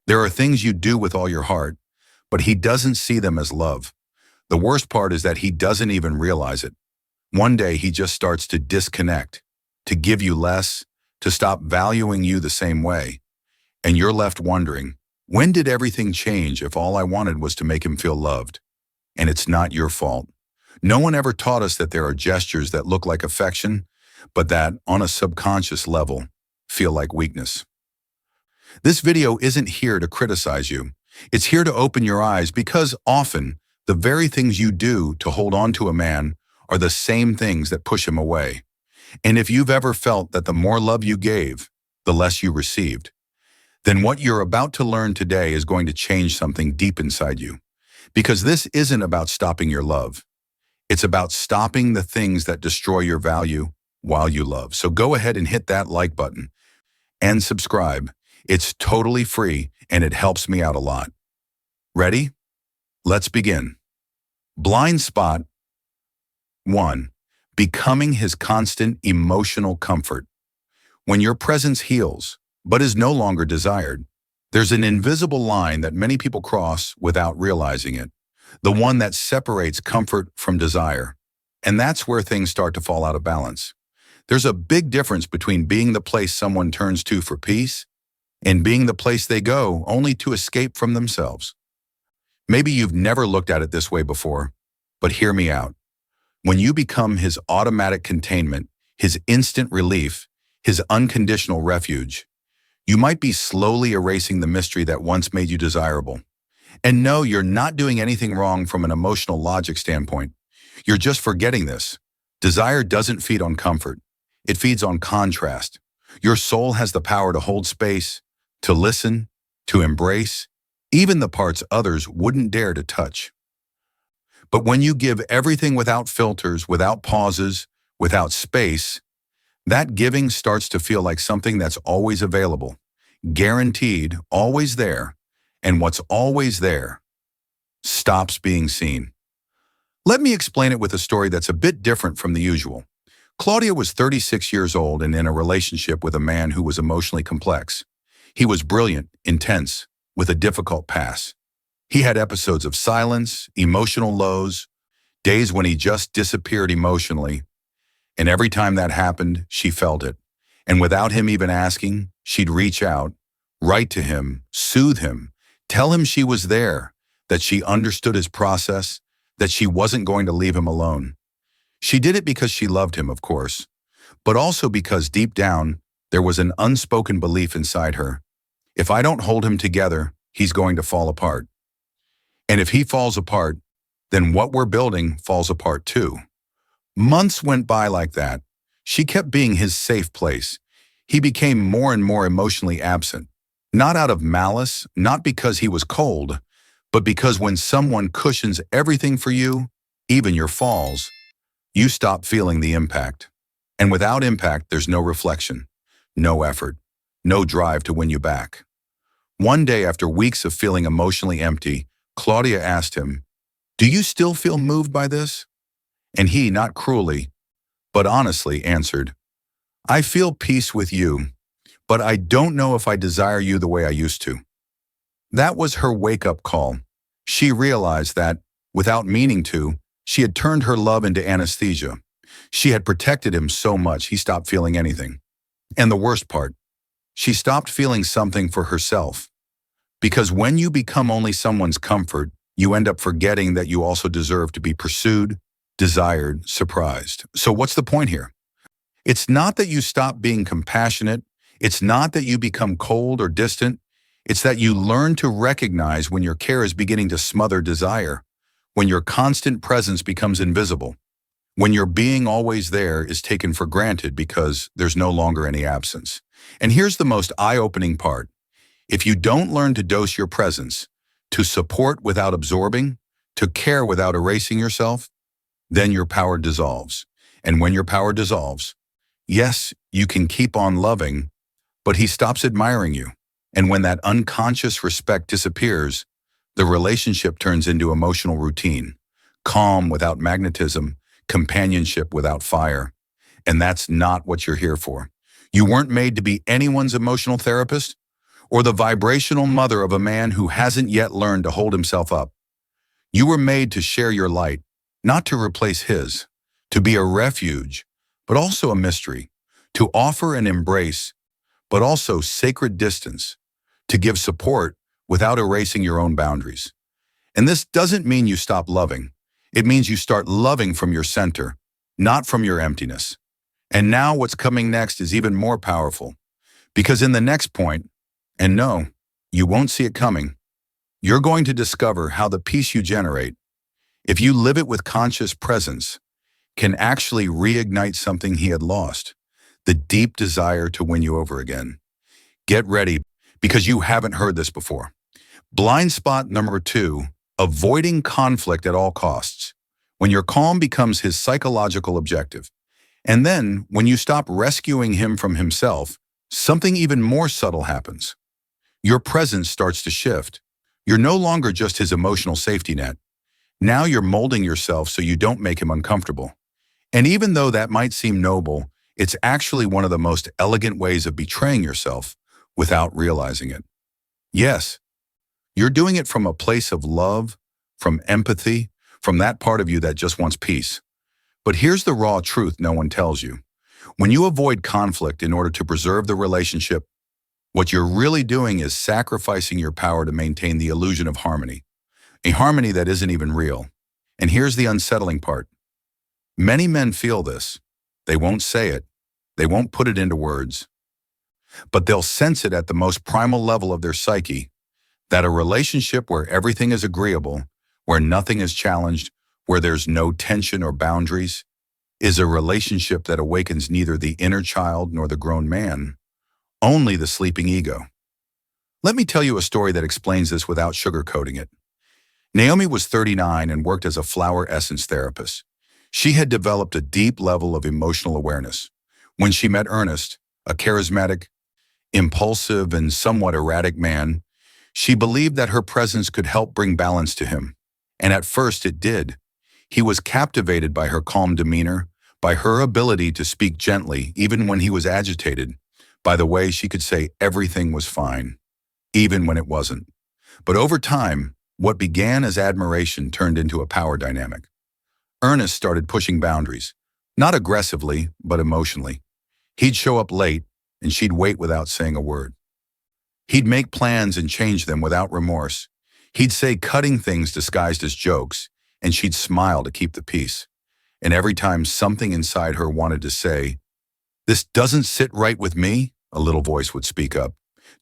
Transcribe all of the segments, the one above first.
There are things you do with all your heart, but he doesn't see them as love. The worst part is that he doesn't even realize it. One day he just starts to disconnect, to give you less, to stop valuing you the same way. And you're left wondering, when did everything change if all I wanted was to make him feel loved? And it's not your fault. No one ever taught us that there are gestures that look like affection, but that, on a subconscious level, feel like weakness. This video isn't here to criticize you. It's here to open your eyes because often, the very things you do to hold on to a man are the same things that push him away. And if you've ever felt that the more love you gave, the less you received, then what you're about to learn today is going to change something deep inside you. Because this isn't about stopping your love. It's about stopping the things that destroy your value while you love. So go ahead and hit that like button and subscribe. It's totally free and it helps me out a lot. Ready? Let's begin. Blind spot 1. Becoming his constant emotional comfort. When your presence heals, but is no longer desired, there's an invisible line that many people cross without realizing it. The one that separates comfort from desire. And that's where things start to fall out of balance. There's a big difference between being the place someone turns to for peace and being the place they go only to escape from themselves. Maybe you've never looked at it this way before, but hear me out. When you become his automatic containment, his instant relief, his unconditional refuge, you might be slowly erasing the mystery that once made you desirable. And no, you're not doing anything wrong from an emotional logic standpoint. You're just forgetting this. Desire doesn't feed on comfort. It feeds on contrast. Your soul has the power to hold space, to listen, to embrace, even the parts others wouldn't dare to touch. But when you give everything without filters, without pauses, without space, that giving starts to feel like something that's always available, guaranteed, always there, and what's always there stops being seen. Let me explain it with a story that's a bit different from the usual. Claudia was 36 years old and in a relationship with a man who was emotionally complex. He was brilliant, intense, with a difficult past. He had episodes of silence, emotional lows, days when he just disappeared emotionally. And every time that happened, she felt it. And without him even asking, she'd reach out, write to him, soothe him, tell him she was there, that she understood his process, that she wasn't going to leave him alone. She did it because she loved him, of course, but also because deep down, there was an unspoken belief inside her. If I don't hold him together, he's going to fall apart. And if he falls apart, then what we're building falls apart too. Months went by like that. She kept being his safe place. He became more and more emotionally absent. Not out of malice, not because he was cold, but because when someone cushions everything for you, even your falls, you stop feeling the impact. And without impact, there's no reflection, no effort, no drive to win you back. One day, after weeks of feeling emotionally empty, Claudia asked him, "Do you still feel moved by this?" And he, not cruelly, but honestly, answered, "I feel peace with you, but I don't know if I desire you the way I used to." That was her wake-up call. She realized that, without meaning to, she had turned her love into anesthesia. She had protected him so much he stopped feeling anything. And the worst part, she stopped feeling something for herself. Because when you become only someone's comfort, you end up forgetting that you also deserve to be pursued, desired, surprised. So what's the point here? It's not that you stop being compassionate. It's not that you become cold or distant. It's that you learn to recognize when your care is beginning to smother desire, when your constant presence becomes invisible, when your being always there is taken for granted because there's no longer any absence. And here's the most eye-opening part. If you don't learn to dose your presence, to support without absorbing, to care without erasing yourself, then your power dissolves. And when your power dissolves, yes, you can keep on loving, but he stops admiring you. And when that unconscious respect disappears, the relationship turns into emotional routine, calm without magnetism, companionship without fire. And that's not what you're here for. You weren't made to be anyone's emotional therapist. or the vibrational mother of a man who hasn't yet learned to hold himself up. You were made to share your light, not to replace his, to be a refuge, but also a mystery, to offer and embrace, but also sacred distance, to give support without erasing your own boundaries. And this doesn't mean you stop loving. It means you start loving from your center, not from your emptiness. And now what's coming next is even more powerful. Because in the next point, and no, you won't see it coming, you're going to discover how the peace you generate, if you live it with conscious presence, can actually reignite something he had lost, the deep desire to win you over again. Get ready, because you haven't heard this before. Blind spot number 2, avoiding conflict at all costs. When your calm becomes his psychological objective. And then, when you stop rescuing him from himself, something even more subtle happens. Your presence starts to shift. You're no longer just his emotional safety net. Now you're molding yourself so you don't make him uncomfortable. And even though that might seem noble, it's actually one of the most elegant ways of betraying yourself without realizing it. Yes, you're doing it from a place of love, from empathy, from that part of you that just wants peace. But here's the raw truth no one tells you. When you avoid conflict in order to preserve the relationship, what you're really doing is sacrificing your power to maintain the illusion of harmony, a harmony that isn't even real. And here's the unsettling part. Many men feel this. They won't say it. They won't put it into words. But they'll sense it at the most primal level of their psyche, that a relationship where everything is agreeable, where nothing is challenged, where there's no tension or boundaries, is a relationship that awakens neither the inner child nor the grown man, only the sleeping ego. Let me tell you a story that explains this without sugarcoating it. Naomi was 39 and worked as a flower essence therapist. She had developed a deep level of emotional awareness. When she met Ernest, a charismatic, impulsive, and somewhat erratic man, she believed that her presence could help bring balance to him. And at first it did. He was captivated by her calm demeanor, by her ability to speak gently even when he was agitated, by the way she could say everything was fine, even when it wasn't. But over time, what began as admiration turned into a power dynamic. Ernest started pushing boundaries, not aggressively, but emotionally. He'd show up late, and she'd wait without saying a word. He'd make plans and change them without remorse. He'd say cutting things disguised as jokes, and she'd smile to keep the peace. And every time something inside her wanted to say, "This doesn't sit right with me," a little voice would speak up.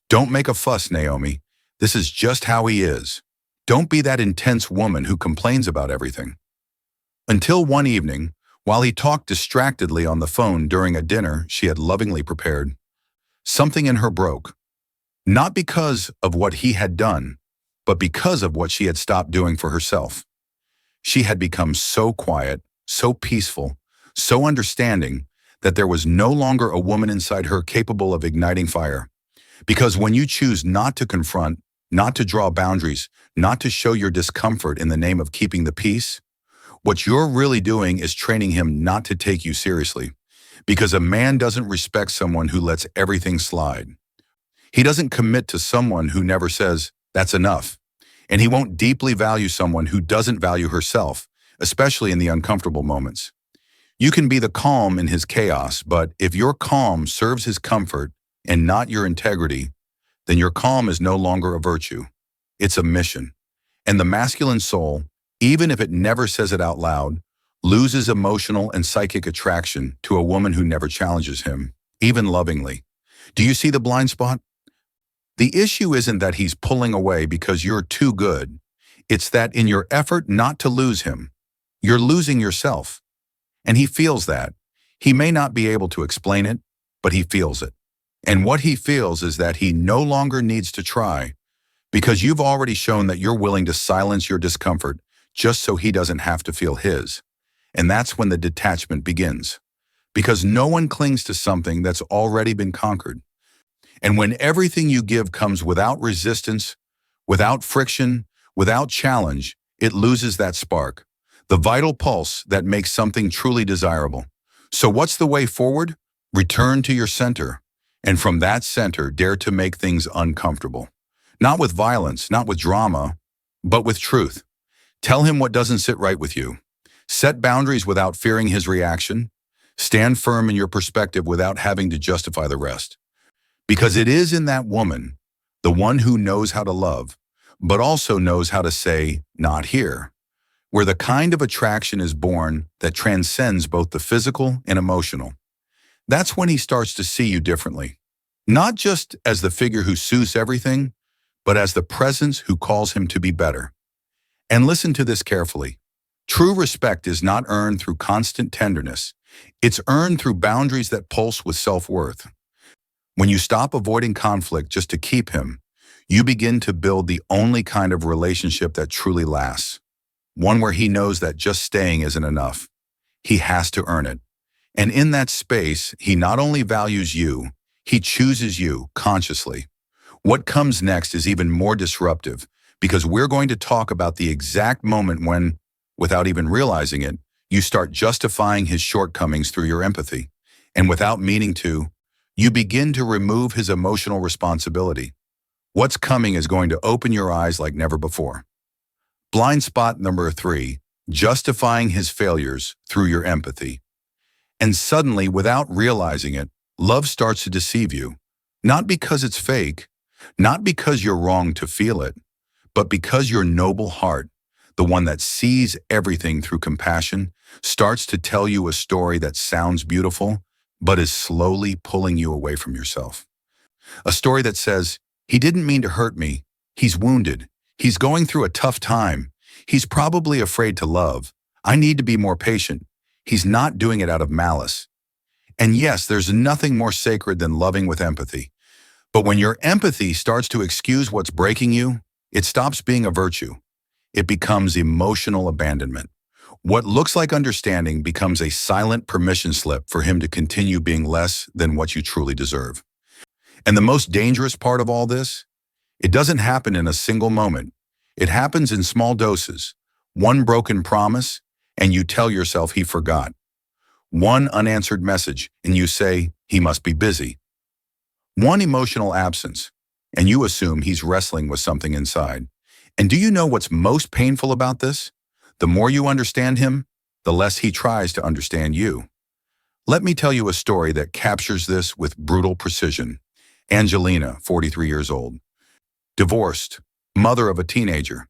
"Don't make a fuss, Naomi. This is just how he is. Don't be that intense woman who complains about everything." Until one evening, while he talked distractedly on the phone during a dinner she had lovingly prepared, something in her broke. Not because of what he had done, but because of what she had stopped doing for herself. She had become so quiet, so peaceful, so understanding that there was no longer a woman inside her capable of igniting fire. Because when you choose not to confront, not to draw boundaries, not to show your discomfort in the name of keeping the peace, what you're really doing is training him not to take you seriously. Because a man doesn't respect someone who lets everything slide. He doesn't commit to someone who never says, "That's enough." And he won't deeply value someone who doesn't value herself, especially in the uncomfortable moments. You can be the calm in his chaos, but if your calm serves his comfort and not your integrity, then your calm is no longer a virtue. It's a mission. And the masculine soul, even if it never says it out loud, loses emotional and psychic attraction to a woman who never challenges him, even lovingly. Do you see the blind spot? The issue isn't that he's pulling away because you're too good. It's that in your effort not to lose him, you're losing yourself. And he feels that. He may not be able to explain it, but he feels it. And what he feels is that he no longer needs to try, because you've already shown that you're willing to silence your discomfort just so he doesn't have to feel his. And that's when the detachment begins. Because no one clings to something that's already been conquered. And when everything you give comes without resistance, without friction, without challenge, it loses that spark, the vital pulse that makes something truly desirable. So what's the way forward? Return to your center. And from that center, dare to make things uncomfortable. Not with violence, not with drama, but with truth. Tell him what doesn't sit right with you. Set boundaries without fearing his reaction. Stand firm in your perspective without having to justify the rest. Because it is in that woman, the one who knows how to love, but also knows how to say, not here, where the kind of attraction is born that transcends both the physical and emotional. That's when he starts to see you differently. Not just as the figure who soothes everything, but as the presence who calls him to be better. And listen to this carefully. True respect is not earned through constant tenderness. It's earned through boundaries that pulse with self-worth. When you stop avoiding conflict just to keep him, you begin to build the only kind of relationship that truly lasts. One where he knows that just staying isn't enough. He has to earn it. And in that space, he not only values you, he chooses you consciously. What comes next is even more disruptive because we're going to talk about the exact moment when, without even realizing it, you start justifying his shortcomings through your empathy. And without meaning to, you begin to remove his emotional responsibility. What's coming is going to open your eyes like never before. Blind spot number 3, justifying his failures through your empathy. And suddenly, without realizing it, love starts to deceive you. Not because it's fake, not because you're wrong to feel it, but because your noble heart, the one that sees everything through compassion, starts to tell you a story that sounds beautiful, but is slowly pulling you away from yourself. A story that says, he didn't mean to hurt me. He's wounded. He's going through a tough time. He's probably afraid to love. I need to be more patient. He's not doing it out of malice. And yes, there's nothing more sacred than loving with empathy. But when your empathy starts to excuse what's breaking you, it stops being a virtue. It becomes emotional abandonment. What looks like understanding becomes a silent permission slip for him to continue being less than what you truly deserve. And the most dangerous part of all this, it doesn't happen in a single moment. It happens in small doses. One broken promise, and you tell yourself he forgot. One unanswered message, and you say he must be busy. One emotional absence, and you assume he's wrestling with something inside. And do you know what's most painful about this? The more you understand him, the less he tries to understand you. Let me tell you a story that captures this with brutal precision. Angelina, 43 years old, divorced, mother of a teenager.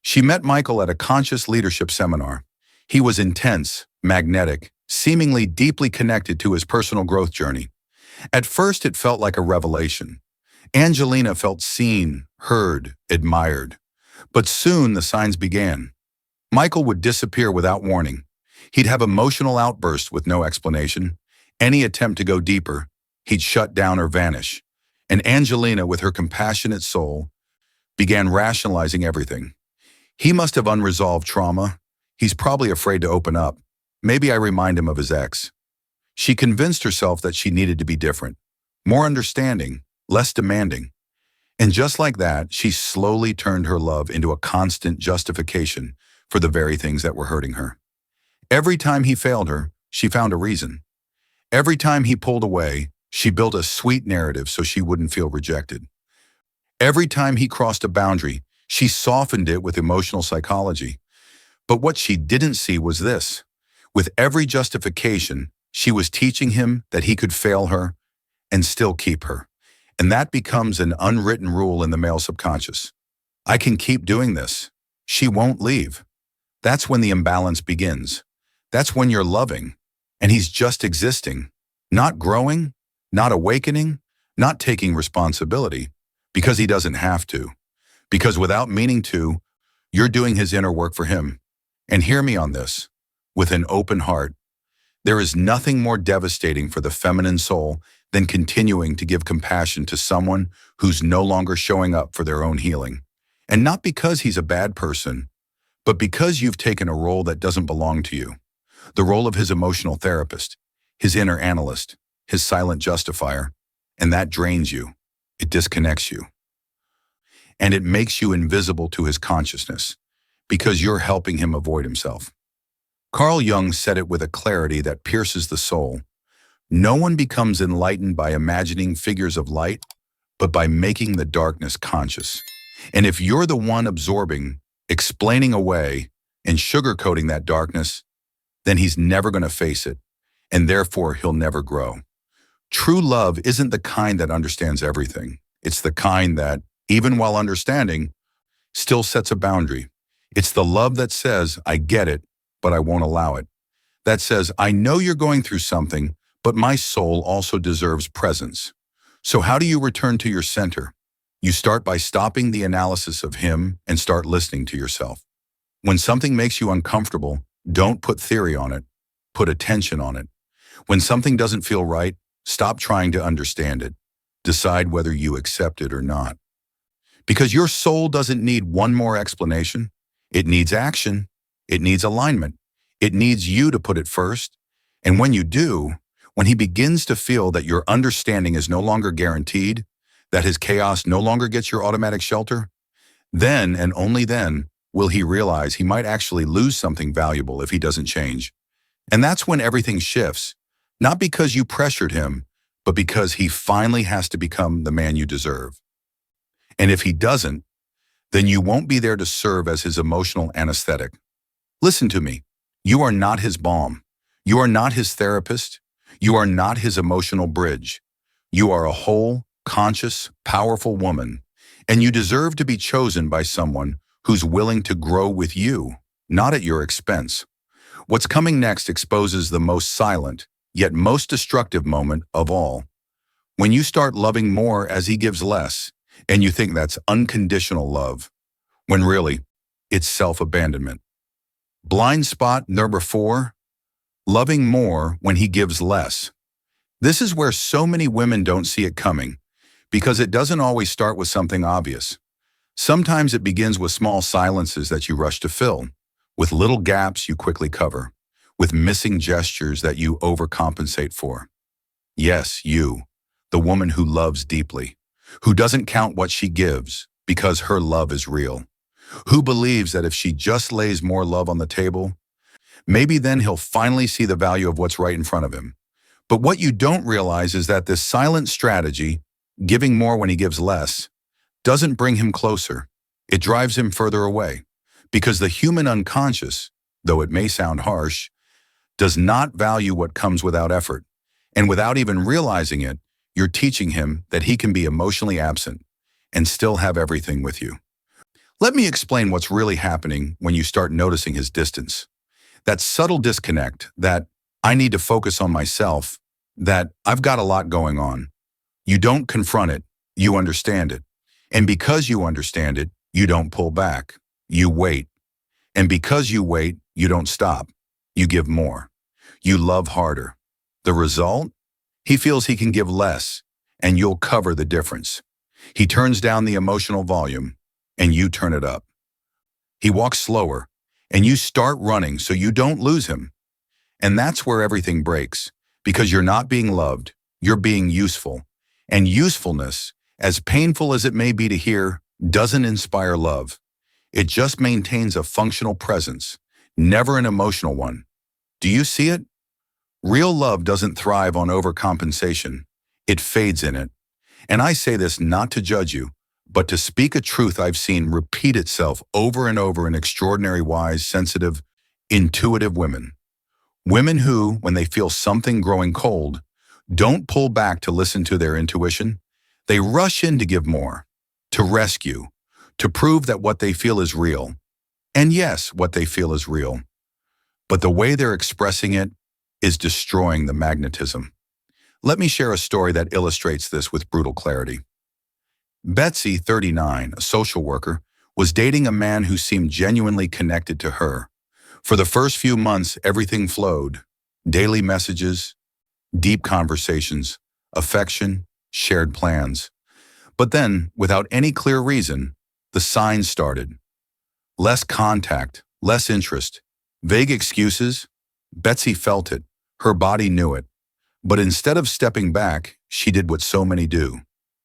She met Michael at a conscious leadership seminar. He was intense, magnetic, seemingly deeply connected to his personal growth journey. At first, it felt like a revelation. Angelina felt seen, heard, admired. But soon the signs began. Michael would disappear without warning. He'd have emotional outbursts with no explanation. Any attempt to go deeper, he'd shut down or vanish. And Angelina, with her compassionate soul, began rationalizing everything. He must have unresolved trauma. He's probably afraid to open up. Maybe I remind him of his ex. She convinced herself that she needed to be different, more understanding, less demanding. And just like that, she slowly turned her love into a constant justification for the very things that were hurting her. Every time he failed her, she found a reason. Every time he pulled away, she built a sweet narrative so she wouldn't feel rejected. Every time he crossed a boundary, she softened it with emotional psychology. But what she didn't see was this. With every justification, she was teaching him that he could fail her and still keep her. And that becomes an unwritten rule in the male subconscious. I can keep doing this. She won't leave. That's when the imbalance begins. That's when you're loving, and he's just existing, not growing, not awakening, not taking responsibility, because he doesn't have to. Because without meaning to, you're doing his inner work for him. And hear me on this, with an open heart. There is nothing more devastating for the feminine soul than continuing to give compassion to someone who's no longer showing up for their own healing. And not because he's a bad person, but because you've taken a role that doesn't belong to you. The role of his emotional therapist, his inner analyst, his silent justifier, and that drains you. It disconnects you. And it makes you invisible to his consciousness because you're helping him avoid himself. Carl Jung said it with a clarity that pierces the soul. No one becomes enlightened by imagining figures of light, but by making the darkness conscious. And if you're the one absorbing, explaining away, and sugarcoating that darkness, then he's never going to face it, and therefore he'll never grow. True love isn't the kind that understands everything. It's the kind that, even while understanding, still sets a boundary. It's the love that says, I get it, but I won't allow it. That says, I know you're going through something, but my soul also deserves presence. So how do you return to your center? You start by stopping the analysis of him and start listening to yourself. When something makes you uncomfortable, don't put theory on it, put attention on it. When something doesn't feel right, stop trying to understand it. Decide whether you accept it or not. Because your soul doesn't need one more explanation. It needs action. It needs alignment. It needs you to put it first. And when you do, when he begins to feel that your understanding is no longer guaranteed, that his chaos no longer gets your automatic shelter, then and only then will he realize he might actually lose something valuable if he doesn't change. And that's when everything shifts, not because you pressured him, but because he finally has to become the man you deserve. And if he doesn't, then you won't be there to serve as his emotional anesthetic. Listen to me. You are not his balm. You are not his therapist. You are not his emotional bridge. You are a whole, conscious, powerful woman, and you deserve to be chosen by someone who's willing to grow with you, not at your expense. What's coming next exposes the most silent, yet most destructive moment of all. When you start loving more as he gives less, and you think that's unconditional love, when really, it's self-abandonment. Blind spot number 4, loving more when he gives less. This is where so many women don't see it coming, because it doesn't always start with something obvious. Sometimes it begins with small silences that you rush to fill, with little gaps you quickly cover, with missing gestures that you overcompensate for. Yes, you, the woman who loves deeply, who doesn't count what she gives because her love is real, who believes that if she just lays more love on the table, maybe then he'll finally see the value of what's right in front of him. But what you don't realize is that this silent strategy, giving more when he gives less, doesn't bring him closer. It drives him further away, because the human unconscious, though it may sound harsh, does not value what comes without effort. And without even realizing it, you're teaching him that he can be emotionally absent and still have everything with you. Let me explain what's really happening when you start noticing his distance. That subtle disconnect, that I need to focus on myself, that I've got a lot going on. You don't confront it, you understand it. And because you understand it, you don't pull back, you wait. And because you wait, you don't stop, you give more. You love harder. The result? He feels he can give less, and you'll cover the difference. He turns down the emotional volume, and you turn it up. He walks slower, and you start running so you don't lose him. And that's where everything breaks, because you're not being loved, you're being useful. And usefulness, as painful as it may be to hear, doesn't inspire love. It just maintains a functional presence, never an emotional one. Do you see it? Real love doesn't thrive on overcompensation. It fades in it. And I say this not to judge you, but to speak a truth I've seen repeat itself over and over in extraordinary, wise, sensitive, intuitive women. Women who, when they feel something growing cold, don't pull back to listen to their intuition. They rush in to give more, to rescue, to prove that what they feel is real. And yes, what they feel is real. But the way they're expressing it is destroying the magnetism. Let me share a story that illustrates this with brutal clarity. Betsy, 39, a social worker, was dating a man who seemed genuinely connected to her. For the first few months, everything flowed. Daily messages, deep conversations, affection, shared plans. But then, without any clear reason, the signs started. Less contact, less interest, vague excuses. Betsy felt it. Her body knew it. But instead of stepping back, she did what so many do.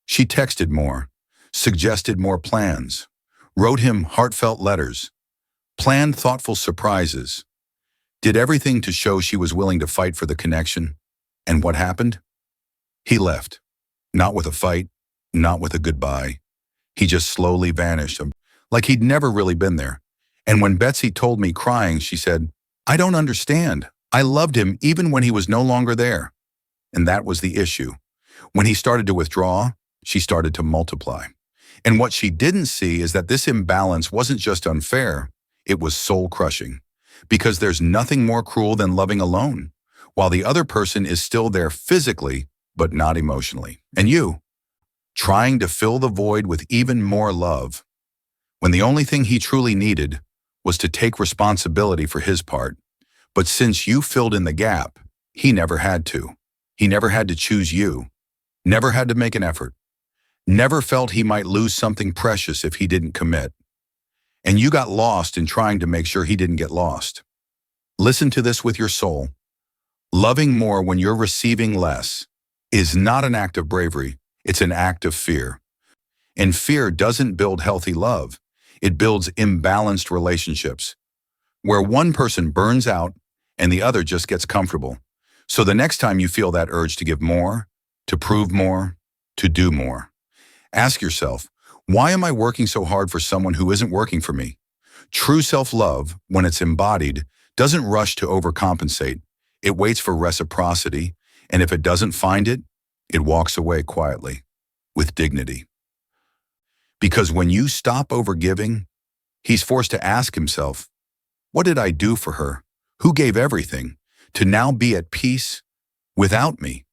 She texted more, suggested more plans, wrote him heartfelt letters, planned thoughtful surprises, did everything to show she was willing to fight for the connection. And what happened? He left. Not with a fight, not with a goodbye. He just slowly vanished, like he'd never really been there. And when Betsy told me crying, she said, "I don't understand. I loved him even when he was no longer there." And that was the issue. When he started to withdraw, she started to multiply. And what she didn't see is that this imbalance wasn't just unfair, it was soul-crushing. Because there's nothing more cruel than loving alone, while the other person is still there physically, but not emotionally. And you, trying to fill the void with even more love, when the only thing he truly needed was to take responsibility for his part. But since you filled in the gap, he never had to. He never had to choose you, never had to make an effort, never felt he might lose something precious if he didn't commit. And you got lost in trying to make sure he didn't get lost. Listen to this with your soul. Loving more when you're receiving less is not an act of bravery, it's an act of fear. And fear doesn't build healthy love, it builds imbalanced relationships, where one person burns out and the other just gets comfortable. So the next time you feel that urge to give more, to prove more, to do more, ask yourself, why am I working so hard for someone who isn't working for me? True self-love, when it's embodied, doesn't rush to overcompensate. It waits for reciprocity, and if it doesn't find it, it walks away quietly, with dignity. Because when you stop overgiving, he's forced to ask himself, what did I do for her? Who gave everything to now be at peace without me?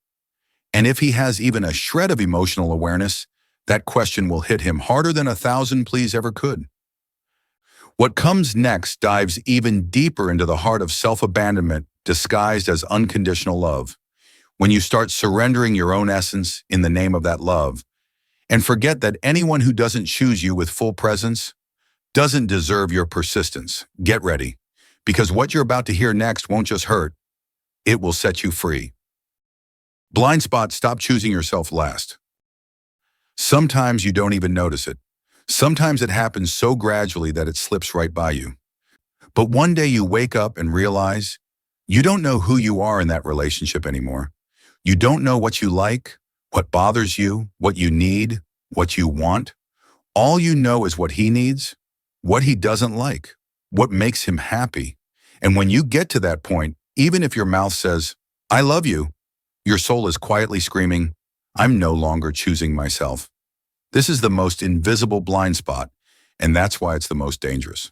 And if he has even a shred of emotional awareness, that question will hit him harder than 1,000 pleas ever could. What comes next dives even deeper into the heart of self-abandonment disguised as unconditional love. When you start surrendering your own essence in the name of that love, and forget that anyone who doesn't choose you with full presence doesn't deserve your persistence. Get ready, because what you're about to hear next won't just hurt, it will set you free. Blind spot, stop choosing yourself last. Sometimes you don't even notice it. Sometimes it happens so gradually that it slips right by you. But one day you wake up and realize you don't know who you are in that relationship anymore. You don't know what you like, what bothers you, what you need, what you want. All you know is what he needs, what he doesn't like, what makes him happy. And when you get to that point, even if your mouth says, "I love you," your soul is quietly screaming, "I'm no longer choosing myself." This is the most invisible blind spot, and that's why it's the most dangerous.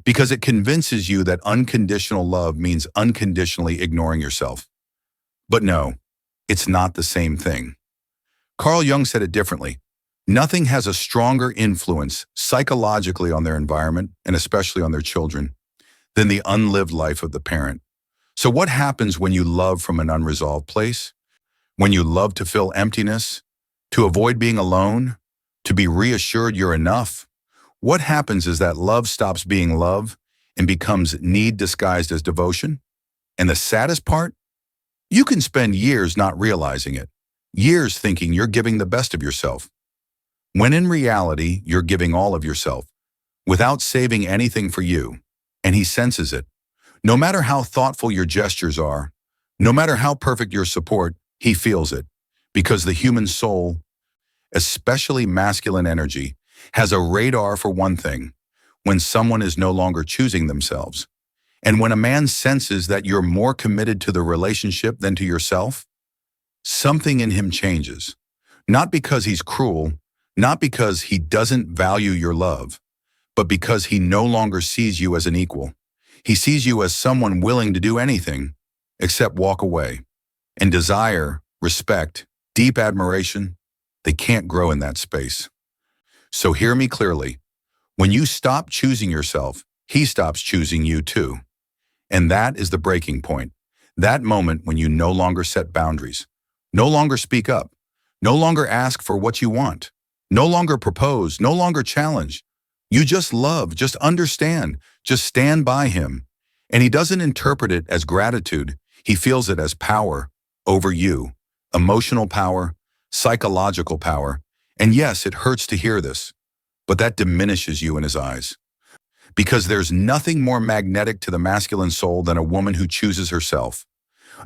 Because it convinces you that unconditional love means unconditionally ignoring yourself. But no, it's not the same thing. Carl Jung said it differently. Nothing has a stronger influence psychologically on their environment, and especially on their children, than the unlived life of the parent. So what happens when you love from an unresolved place? When you love to fill emptiness, to avoid being alone, to be reassured you're enough? What happens is that love stops being love and becomes need disguised as devotion. And the saddest part? You can spend years not realizing it, years thinking you're giving the best of yourself, when in reality you're giving all of yourself, without saving anything for you, and he senses it. No matter how thoughtful your gestures are, no matter how perfect your support, he feels it, because the human soul, especially masculine energy, has a radar for one thing: when someone is no longer choosing themselves. And when a man senses that you're more committed to the relationship than to yourself, something in him changes. Not because he's cruel, not because he doesn't value your love, but because he no longer sees you as an equal. He sees you as someone willing to do anything except walk away. And desire, respect, deep admiration, they can't grow in that space. So hear me clearly. When you stop choosing yourself, he stops choosing you too. And that is the breaking point. That moment when you no longer set boundaries, no longer speak up, no longer ask for what you want, no longer propose, no longer challenge. You just love, just understand, just stand by him. And he doesn't interpret it as gratitude. He feels it as power over you, emotional power, psychological power. And yes, it hurts to hear this, but that diminishes you in his eyes. Because there's nothing more magnetic to the masculine soul than a woman who chooses herself.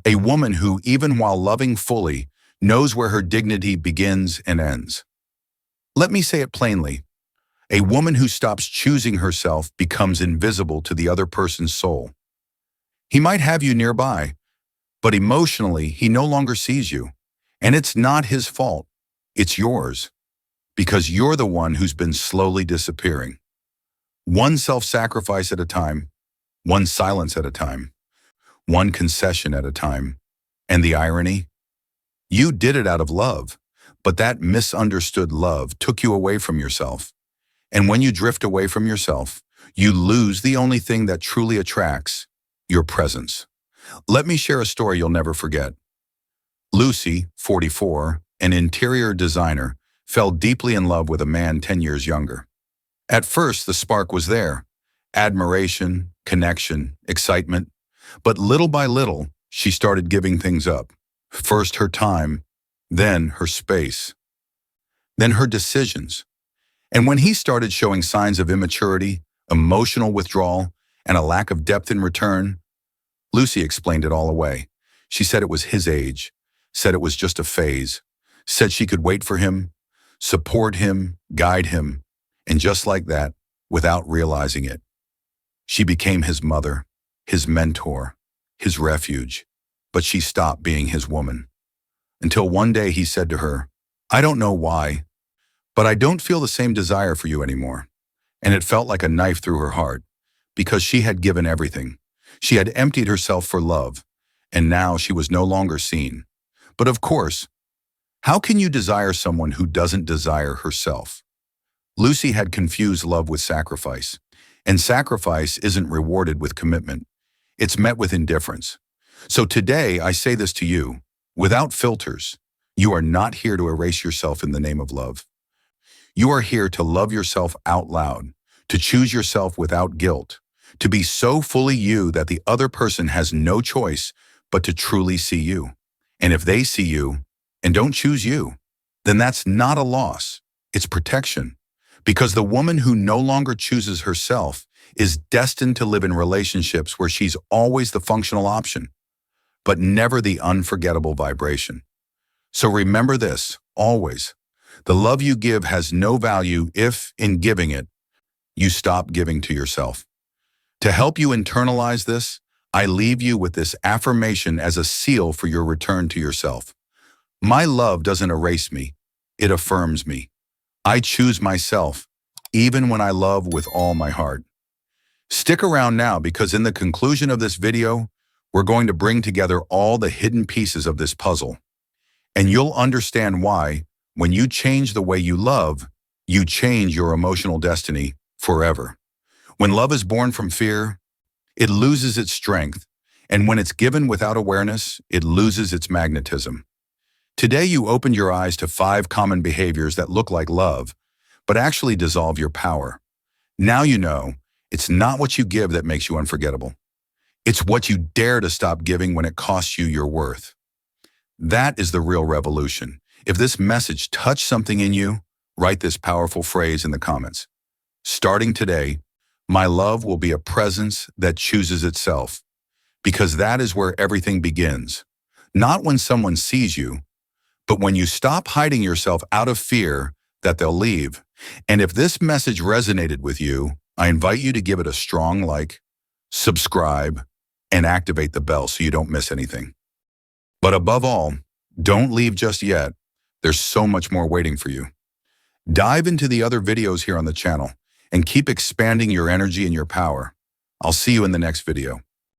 A woman who, even while loving fully, knows where her dignity begins and ends. Let me say it plainly. A woman who stops choosing herself becomes invisible to the other person's soul. He might have you nearby, but emotionally, he no longer sees you. And it's not his fault. It's yours. Because you're the one who's been slowly disappearing. One self-sacrifice at a time, one silence at a time, one concession at a time. And the irony? You did it out of love, but that misunderstood love took you away from yourself. And when you drift away from yourself, you lose the only thing that truly attracts, your presence. Let me share a story you'll never forget. Lucy, 44, an interior designer, fell deeply in love with a man 10 years younger. At first, the spark was there. Admiration, connection, excitement. But little by little, she started giving things up. First her time, then her space, then her decisions. And when he started showing signs of immaturity, emotional withdrawal, and a lack of depth in return, Lucy explained it all away. She said it was his age, said it was just a phase, said she could wait for him, support him, guide him, and just like that, without realizing it, she became his mother, his mentor, his refuge, but she stopped being his woman. Until one day he said to her, "I don't know why, but I don't feel the same desire for you anymore." And it felt like a knife through her heart, because she had given everything. She had emptied herself for love, and now she was no longer seen. But of course, how can you desire someone who doesn't desire herself? Lucy had confused love with sacrifice, and sacrifice isn't rewarded with commitment. It's met with indifference. So today, I say this to you, without filters, you are not here to erase yourself in the name of love. You are here to love yourself out loud, to choose yourself without guilt, to be so fully you that the other person has no choice but to truly see you. And if they see you and don't choose you, then that's not a loss, it's protection. Because the woman who no longer chooses herself is destined to live in relationships where she's always the functional option, but never the unforgettable vibration. So remember this, always. The love you give has no value if, in giving it, you stop giving to yourself. To help you internalize this, I leave you with this affirmation as a seal for your return to yourself. My love doesn't erase me, it affirms me. I choose myself, even when I love with all my heart. Stick around now because in the conclusion of this video, we're going to bring together all the hidden pieces of this puzzle. And you'll understand why, when you change the way you love, you change your emotional destiny forever. When love is born from fear, it loses its strength. And when it's given without awareness, it loses its magnetism. Today, you opened your eyes to 5 common behaviors that look like love, but actually dissolve your power. Now you know, it's not what you give that makes you unforgettable. It's what you dare to stop giving when it costs you your worth. That is the real revolution. If this message touched something in you, write this powerful phrase in the comments. Starting today, my love will be a presence that chooses itself, because that is where everything begins. Not when someone sees you, but when you stop hiding yourself out of fear that they'll leave. And if this message resonated with you, I invite you to give it a strong like, subscribe, and activate the bell so you don't miss anything. But above all, don't leave just yet. There's so much more waiting for you. Dive into the other videos here on the channel and keep expanding your energy and your power. I'll see you in the next video.